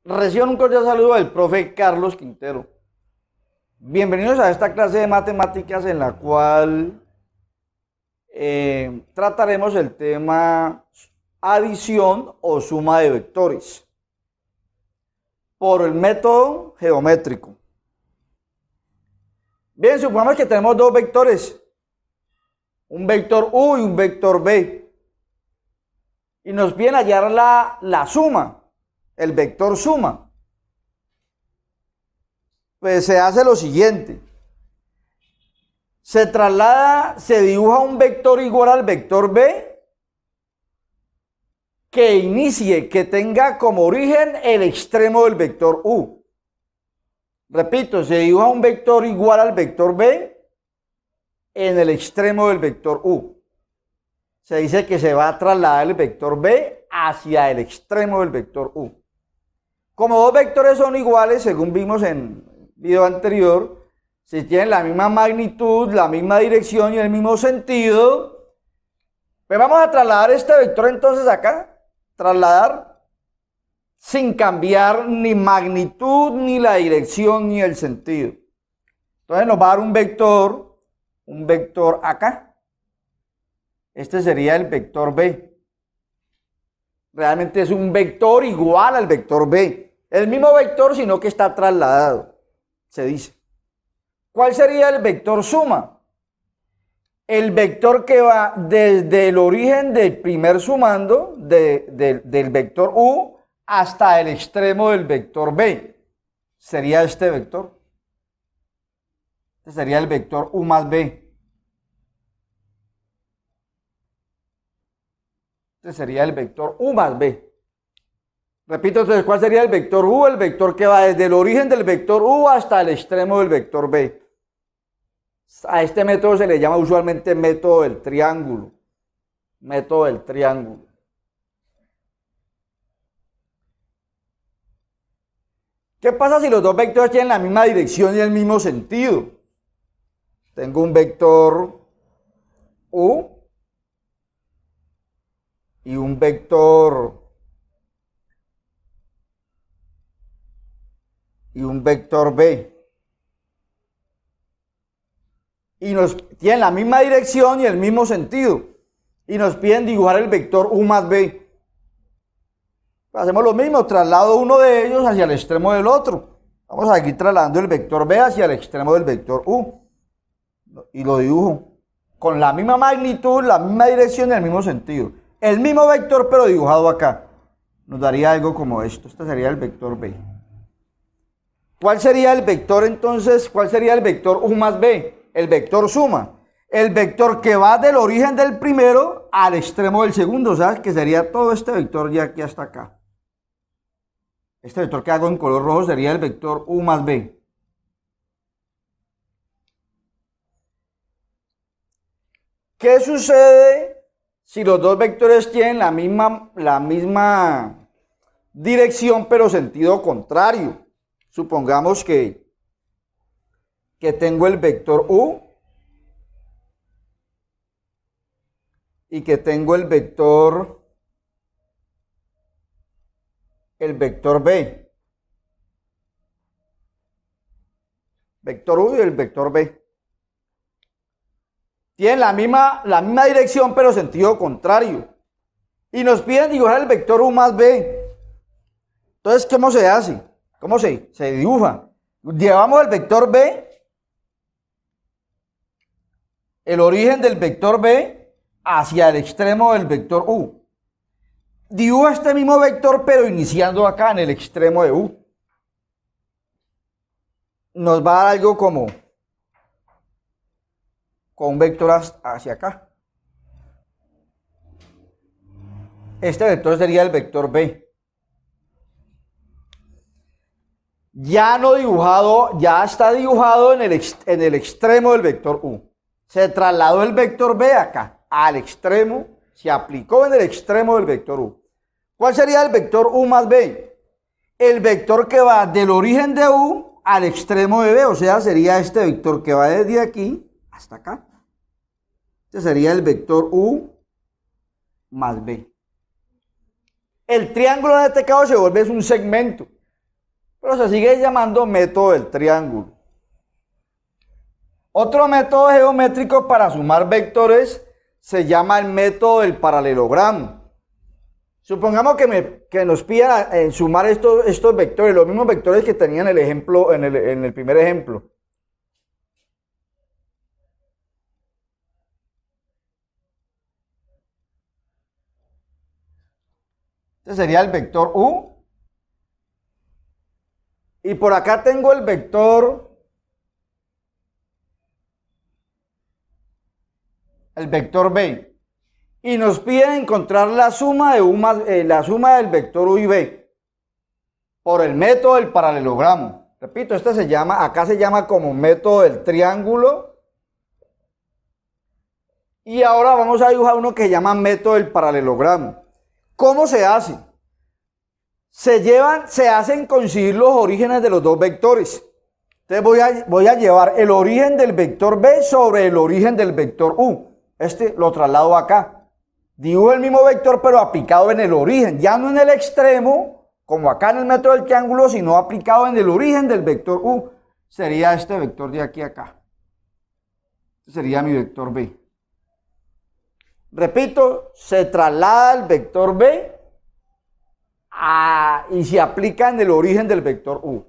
Reciban un cordial saludo del profe Carlos Quintero. Bienvenidos a esta clase de matemáticas en la cual trataremos el tema adición o suma de vectores por el método geométrico. Bien, supongamos que tenemos dos vectores, un vector U y un vector B, y nos piden hallar la suma, el vector suma. Pues se hace lo siguiente: se traslada, se dibuja un vector igual al vector B que inicie, que tenga como origen el extremo del vector U. Repito, se dibuja un vector igual al vector B en el extremo del vector U. Se dice que se va a trasladar el vector B hacia el extremo del vector U. Como dos vectores son iguales, según vimos en el video anterior, si tienen la misma magnitud, la misma dirección y el mismo sentido, pues vamos a trasladar este vector entonces acá, trasladar sin cambiar ni magnitud, ni la dirección, ni el sentido. Entonces nos va a dar un vector acá. Este sería el vector B. Realmente es un vector igual al vector B. El mismo vector, sino que está trasladado, se dice. ¿Cuál sería el vector suma? El vector que va desde el origen del primer sumando, del vector U, hasta el extremo del vector B. Sería este vector. Este sería el vector U más B. Este sería el vector U más B. Repito entonces, ¿cuál sería el vector U? El vector que va desde el origen del vector U hasta el extremo del vector B. A este método se le llama usualmente método del triángulo. Método del triángulo. ¿Qué pasa si los dos vectores tienen la misma dirección y el mismo sentido? Tengo un vector U y un vector B. Y nos tienen la misma dirección y el mismo sentido. Y nos piden dibujar el vector U más B. Hacemos lo mismo, traslado uno de ellos hacia el extremo del otro. Vamos a seguir trasladando el vector B hacia el extremo del vector U. Y lo dibujo con la misma magnitud, la misma dirección y el mismo sentido. El mismo vector pero dibujado acá. Nos daría algo como esto. Este sería el vector B. ¿Cuál sería el vector entonces? ¿Cuál sería el vector U más B? El vector suma. El vector que va del origen del primero al extremo del segundo. O sea, que sería todo este vector ya aquí hasta acá. Este vector que hago en color rojo sería el vector U más B. ¿Qué sucede si los dos vectores tienen la misma dirección pero sentido contrario? Supongamos que tengo el vector U y que tengo el vector B. Vector U y el vector B. Tienen la misma dirección pero sentido contrario. Y nos piden dibujar el vector U más B. Entonces, ¿cómo se hace? ¿Cómo se dibuja? Llevamos el vector B, el origen del vector B, hacia el extremo del vector U. Dibuja este mismo vector, pero iniciando acá en el extremo de U. Nos va a dar algo como con un vector hacia acá. Este vector sería el vector B. Ya no dibujado, ya está dibujado en el extremo del vector U. Se trasladó el vector B acá, al extremo, se aplicó en el extremo del vector U. ¿Cuál sería el vector U más B? El vector que va del origen de U al extremo de B, o sea, sería este vector que va desde aquí hasta acá. Este sería el vector U más B. El triángulo en este caso se vuelve un segmento. pero se sigue llamando método del triángulo. Otro método geométrico para sumar vectores se llama el método del paralelogramo. Supongamos que nos pidan sumar estos vectores, los mismos vectores que tenían el ejemplo, en el primer ejemplo. Este sería el vector U. Y por acá tengo el vector B. Y nos piden encontrar la suma de U más, la suma del vector U y B por el método del paralelogramo. Repito, acá se llama como método del triángulo. Y ahora vamos a dibujar uno que se llama método del paralelogramo. ¿Cómo se hace? Se hacen coincidir los orígenes de los dos vectores. Entonces voy a llevar el origen del vector B sobre el origen del vector U. Este lo traslado acá. Dibujo el mismo vector pero aplicado en el origen, ya no en el extremo, como acá en el método del triángulo, sino aplicado en el origen del vector U. Sería este vector de aquí a acá. Este sería mi vector B. Repito, se traslada el vector B y se aplica en el origen del vector U.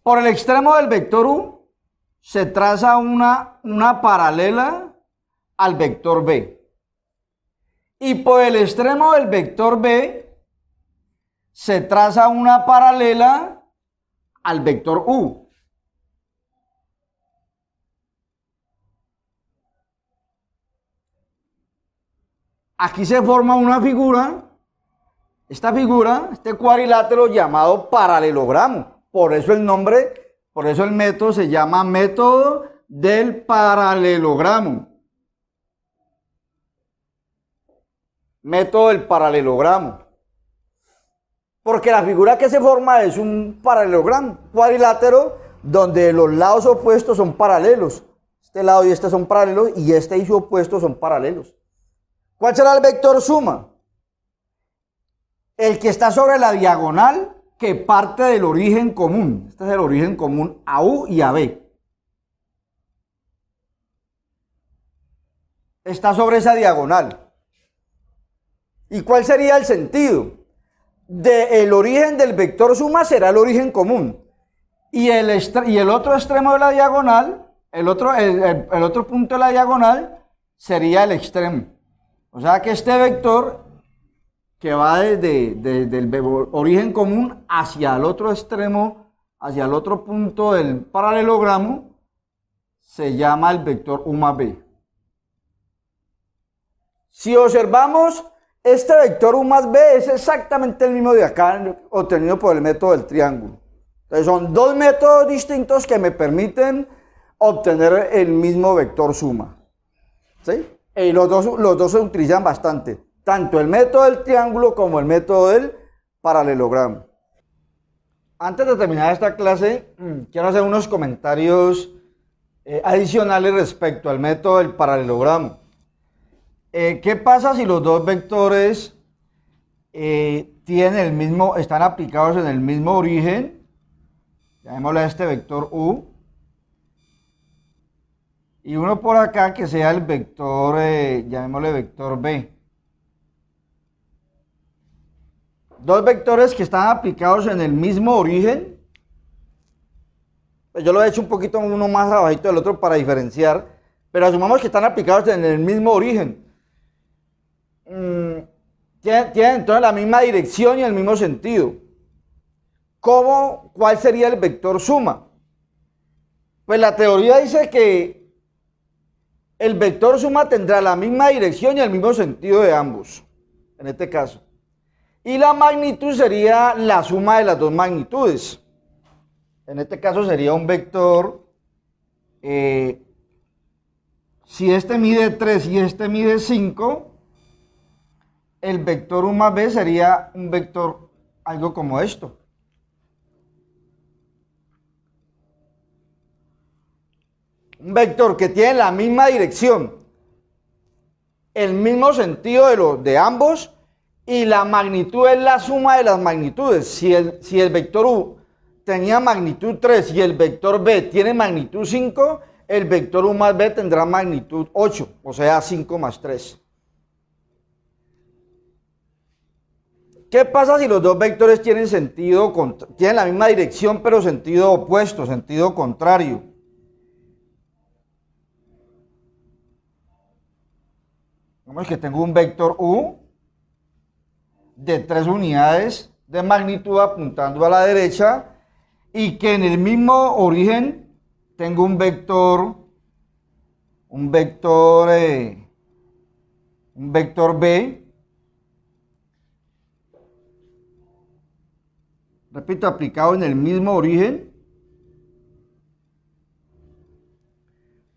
Por el extremo del vector U se traza una paralela al vector B. Y por el extremo del vector B se traza una paralela al vector U. Aquí se forma una figura, este cuadrilátero llamado paralelogramo. Por eso el nombre, por eso el método se llama método del paralelogramo. Método del paralelogramo. Porque la figura que se forma es un paralelogramo, cuadrilátero, donde los lados opuestos son paralelos. Este lado y este son paralelos y este y su opuesto son paralelos. ¿Cuál será el vector suma? El que está sobre la diagonal que parte del origen común. Este es el origen común a U y a B. Está sobre esa diagonal. ¿Y cuál sería el sentido? El origen del vector suma será el origen común. Y el otro extremo de la diagonal, el otro punto de la diagonal sería el extremo. O sea que este vector que va del origen común hacia el otro extremo, hacia el otro punto del paralelogramo, se llama el vector U más B. Si observamos, este vector U más B es exactamente el mismo de acá, obtenido por el método del triángulo. Entonces son dos métodos distintos que me permiten obtener el mismo vector suma. ¿Sí? Y los dos se utilizan bastante, tanto el método del triángulo como el método del paralelogramo. Antes de terminar esta clase, quiero hacer unos comentarios adicionales respecto al método del paralelogramo. ¿Qué pasa si los dos vectores están aplicados en el mismo origen? Llamémosle a este vector U. Y uno por acá que sea el vector, llamémosle vector B. Dos vectores que están aplicados en el mismo origen. Pues yo lo he hecho un poquito uno más abajito del otro para diferenciar. Pero asumamos que están aplicados en el mismo origen. Tienen entonces la misma dirección y el mismo sentido. ¿Cuál sería el vector suma? Pues la teoría dice que el vector suma tendrá la misma dirección y el mismo sentido de ambos, en este caso. Y la magnitud sería la suma de las dos magnitudes. En este caso sería un vector, si este mide 3 y este mide 5, el vector U más B sería un vector algo como esto. Un vector que tiene la misma dirección, el mismo sentido de ambos y la magnitud es la suma de las magnitudes. Si el vector U tenía magnitud 3 y el vector B tiene magnitud 5, el vector U más B tendrá magnitud 8, o sea 5 más 3. ¿Qué pasa si los dos vectores tienen tienen la misma dirección pero sentido opuesto, sentido contrario? Vamos que tengo un vector U de 3 unidades de magnitud apuntando a la derecha y que en el mismo origen tengo un vector B. Repito, aplicado en el mismo origen,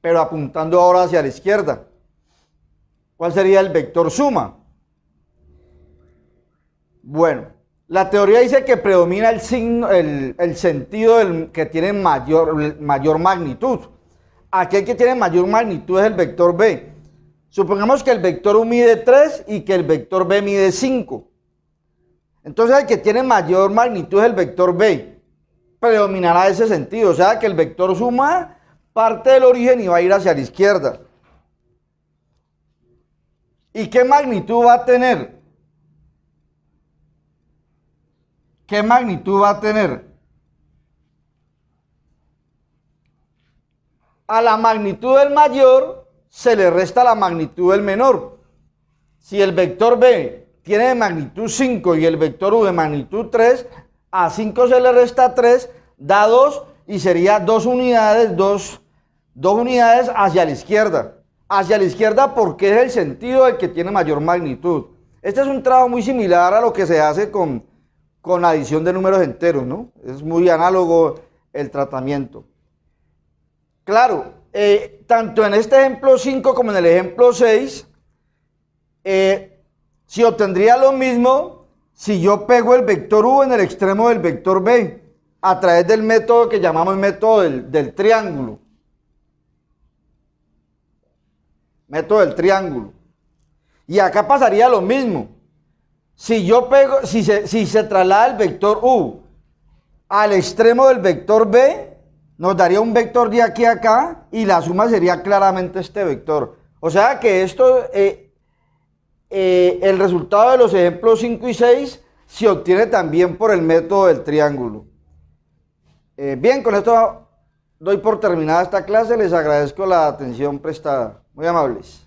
pero apuntando ahora hacia la izquierda. ¿Cuál sería el vector suma? Bueno, la teoría dice que predomina el sentido que tiene mayor magnitud. Aquel que tiene mayor magnitud es el vector B. Supongamos que el vector U mide 3 y que el vector B mide 5. Entonces el que tiene mayor magnitud es el vector B. Predominará ese sentido, o sea que el vector suma parte del origen y va a ir hacia la izquierda. ¿Y qué magnitud va a tener? ¿Qué magnitud va a tener? A la magnitud del mayor se le resta la magnitud del menor. Si el vector B tiene de magnitud 5 y el vector U de magnitud 3, a 5 se le resta 3, da 2 y sería 2 unidades hacia la izquierda. Hacia la izquierda porque es el sentido del que tiene mayor magnitud. Este es un trabajo muy similar a lo que se hace con adición de números enteros, ¿no? Es muy análogo el tratamiento. Claro, tanto en este ejemplo 5 como en el ejemplo 6, si obtendría lo mismo si yo pego el vector U en el extremo del vector B a través del método que llamamos método del triángulo. Método del triángulo. Y acá pasaría lo mismo. Si se traslada el vector U al extremo del vector B, nos daría un vector de aquí a acá y la suma sería claramente este vector. O sea que esto, el resultado de los ejemplos 5 y 6 se obtiene también por el método del triángulo. Bien, con esto doy por terminada esta clase. Les agradezco la atención prestada. Muy amables.